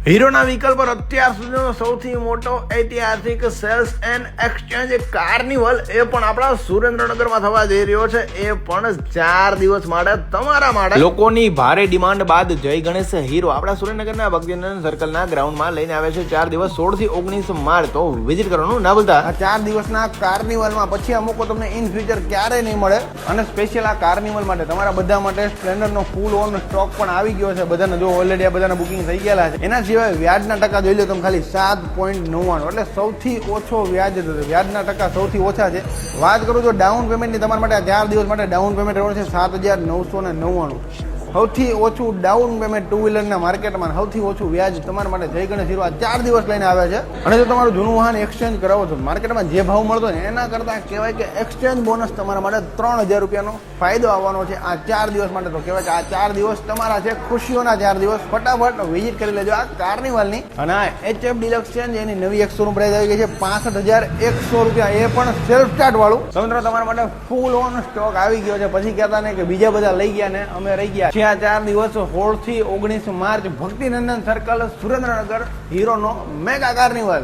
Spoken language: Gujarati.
હીરોના વ્હીકલ પર અત્યાર સુધીનો સૌથી મોટો ઐતિહાસિક સેલ્સ એન્ડ એક્સચેન્જ કાર્નિવલ એ પણ આપણા સુરેન્દ્રનગરમાં થવા જઈ રહ્યો છે. એ પણ 4 દિવસ માટે તમારા માટે લોકોની ભારે ડિમાન્ડ બાદ જય ગણેશ હીરો આપણા સુરેન્દ્રનગરના ભક્તિનંદન સર્કલના ગ્રાઉન્ડમાં લઈને આવે છે. 4 દિવસ 16 થી 19 માર્ચ તો વિઝિટ કરવાનું ના ભૂલતા. આ 4 દિવસના કાર્નિવલમાં પછી અમુક તમને ઇન ફ્યુચર ક્યારેય નહીં મળે અને સ્પેશિયલ આ કાર્નિવલ માટે તમારા બધા માટે સ્પ્લેન્ડરનો ફૂલ ઓન સ્ટોક પણ આવી ગયો છે. બધાને જો ઓલરેડી આ બધાના બુકિંગ થઈ ગયેલા છે. એના સિવાય વ્યાજના ટકા જોઈ લો તમે ખાલી 7.99 એટલે સૌથી ઓછો વ્યાજ. વ્યાજના ટકા સૌથી ઓછા છે. વાત કરું તો ડાઉન પેમેન્ટની તમારા માટે 4 દિવસ માટે ડાઉન પેમેન્ટ રહેવાનું છે 7,999. સૌથી ઓછું ડાઉન પેમેન્ટ ટુ વ્હીલરના માર્કેટમાં, સૌથી ઓછું વ્યાજ તમારા માટે જય ગણેશ હીરો આ 4 દિવસ લઈને આવે છે. અને જો તમારું જૂનું વાહન એક્સચેન્જ કરાવો છો માર્કેટમાં જે ભાવ મળતો ને એના કરતાં કહેવાય કે એક્સચેન્જ બોનસ તમારા માટે 3,000 રૂપિયાનો ફાયદો આવવાનો છે આ 4 દિવસ માટે. તો કહેવાય કે આ 4 દિવસ તમારા છે, ખુશીઓના 4 દિવસ. ફટાફટ વિઝિટ કરી લેજો આ કાર્નિવલની. અને આ HF ડિલક્સ છે એની નવી એક્સોરૂમ પ્રાઇસ આવી ગઈ છે 65,100 રૂપિયા. એ પણ સેલ્ફ સ્ટાર્ટ વાળું. મિત્રો તમારા માટે ફૂલ ઓન સ્ટોક આવી ગયો છે. પછી કહેતા ને કે બીજા બધા લઈ ગયા ને અમે રહી ગયા. આ 4 દિવસ 16 થી 19 માર્ચ ભક્તિનંદન સર્કલ સુરેન્દ્રનગર હીરોનો મેગા કાર્નિવલ.